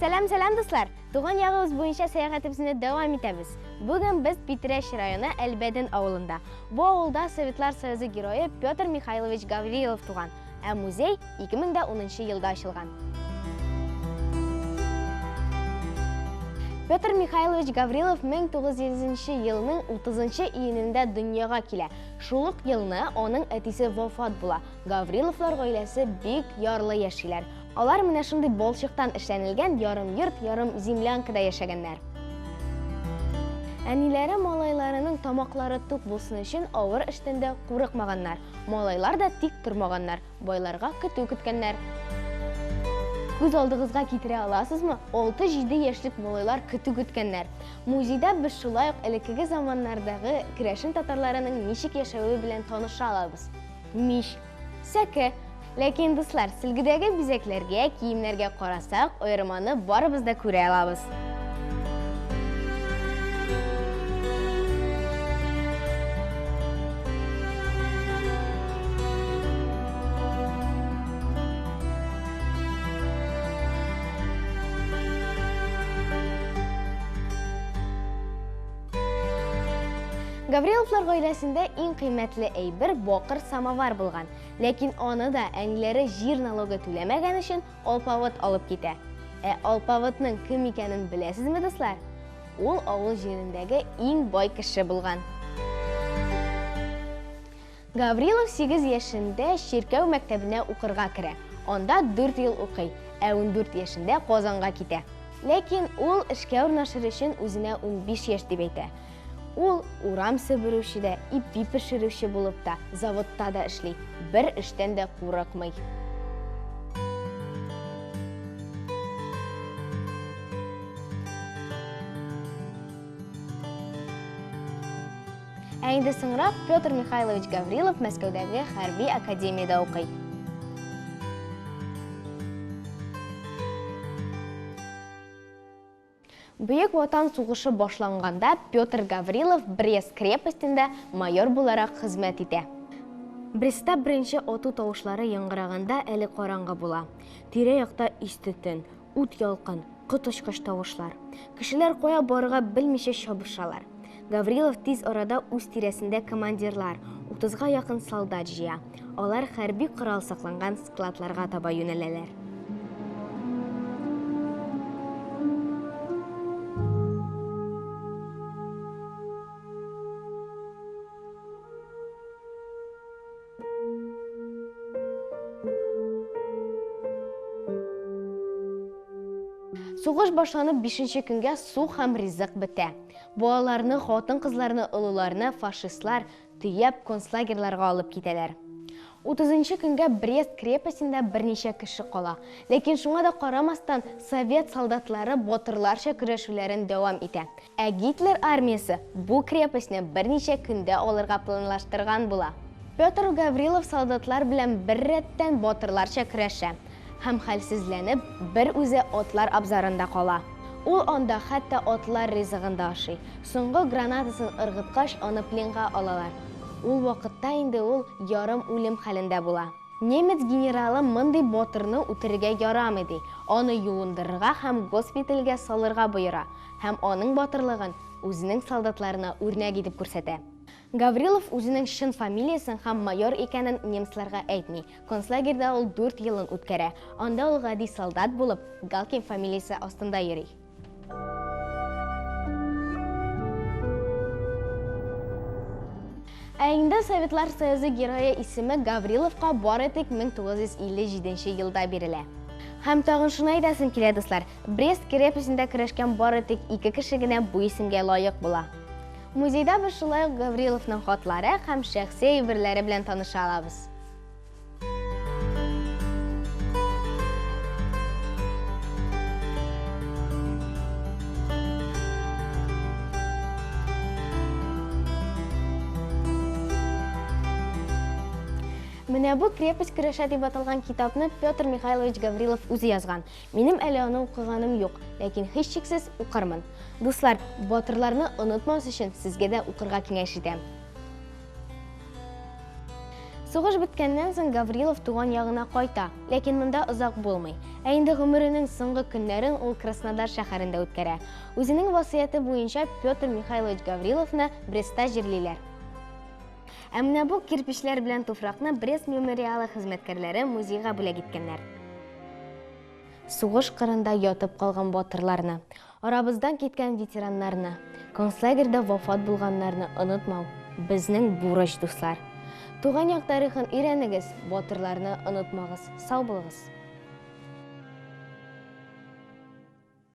Сәлам дуслар! Туган ягыбыз буенча сәяхәтебезне дәвам итәбез. Бүген без Питрәч районы Әлбәден авылында. Бу авылда Советлар Союзы герое Петр Михайлович Гаврилов туган, ә музей 2010 елда ачылган. Петр Михайлович Гаврилов 1900 елның 30 июнендә дөньяга килә. Шул ук елны аның әтисе вафат була. Гавриловлар гаиләсе бик ярлы яшиләр. Алар менә шундый балчыктан эшләнелгән ярым йорт, ярым землянкада яшәгәннәр. Әниләре малайларының тамаклары тук булсын өчен авыр эштән дә курыкмаганнар. Малайлар да тик тормаганнар, байларга көтү көткәннәр. Күз алдыгызга китерә аласызмы? 6-7 яшьлек малайлар көтү көткәннәр. Музейда без шулай ук элеккеге заманнардагы керәшен татарларының ничек яшәве белән таныша алабыз. Мич, сәке. Ләкин дуслар, сөлгедәге бизәкләргә, киемнәргә карасак, аерманы барыбыз да күрә алабыз. Гавриловлар гаиләсендә иң кыйммәтле әйбер бакыр самовар булган. Ләкин аны да әниләре җир налогы түләмәгән өчен алпавыт алып китә. Ә алпавытның кем икәнен беләсезме, дуслар? Ул авыл җирендәге иң бай кеше булган. Гаврилов 8 яшендә Чиркәү мәктәбенә укырга керә. Анда 4 ел укый, ә 14 яшендә Казанга китә. Ләкин ул эшкә урнашыр өчен үзенә 15 яшь дип әйтә. Ул урам себерүче дә, ипи пешерүче булып та, заводта да эшли. Бер эштән дә курыкмый. Ә инде соңрак Петр Михайлович Гаврилов Мәскәүдәге хәрби академияда укый. Бөек Ватан сугышы башланганда Петр Гаврилов Брест крепостендә майор буларак хезмәт итә. Брестта беренче ату тавышлары яңгыраганда әле караңгы була. Тирә-якта истетен, ут ялкын, кот очкыч тавышлар. Кешеләр кая барырга белмичә чабышалар. Гаврилов тиз арада үз тирәсендә командирлар, 30-га якын солдат җыя. Алар хәрби корал сакланган складларга таба юнәләләр. Сугыш башланып 5-нче көнгә су һәм ризык бетә. Балаларны, хатын-кызларны, олыларны фашистлар төяп концлагерларга алып китәләр. 30-нчы көнгә Брест крепостендә берничә кеше кала. Ләкин шуңа да карамастан совет солдатлары батырларча көрәшүләрен дәвам итә. Ә Гитлер армиясе бу крепостне берничә көндә алырга планлаштырган була. Петр Гаврилов солдатлар белән бер рәттән батырларча көрәшә. Һәм хәлсезләнеп, бер үзе атлар абзарында кала. Ул анда хәтта атлар ризыгында ашый. Соңгы гранатасын ыргыткач, аны пленга алалар. Ул вакытта инде ул ярым үлем хәлендә була. Немец генералы мондый батырны үтерергә ярамый ди. Аны юындырырга һәм госпитальгә салырга боера. Һәм аның батырлыгын үзенең солдатларына үрнәк итеп күрсәтә. Гаврилов үзенең чын фамилиясын һәм майор икәнен немецларга әйтми. Концлагерда ул 4 елын үткәрә. Анда ул гади солдат булып, Галкин фамилиясе астында йөри. Ә инде Советлар Союзы герое исеме Гавриловка бары тик 1957 елда бирелә. Һәм тагын шуны әйтәсем килә, дуслар, Брест крепостендә көрәшкән бары тик 2 кеше генә бу исемгә лаек була. Музейда без шулай ук Гавриловның хатлары һәм шәхси әйберләре белән таныша алабыз. Менә бу крепость көрәшә дип аталган китапны Петр Михайлович Гаврилов үзе язган. Минем әле аны укыганым юк, ләкин һичшиксез укырмын. Дуслар, батырларны онытмас өчен сезгә дә укырга киңәш итәм. Сугыш беткәннән соң Гаврилов туган ягына кайта, ләкин монда озак булмый. Ә инде гомеренең соңгы көннәрен ул Краснодар шәһәрендә үткәрә. Үзенең васыяте буенча Петр Михайлович Гавриловны Брестта җирлиләр. Ә менә бу кирпечләр белән туфракны Брест мемориалы хезмәткәрләре музейга бүләк иткәннәр. Сугыш кырында ятып калган батырларны, арабыздан киткән ветераннарны, концлагерьдә вафат булганнарны онытмау безнең бурыч, дуслар. Туган як тарихын өйрәнегез, батырларны онытмагыз. Сау булыгыз.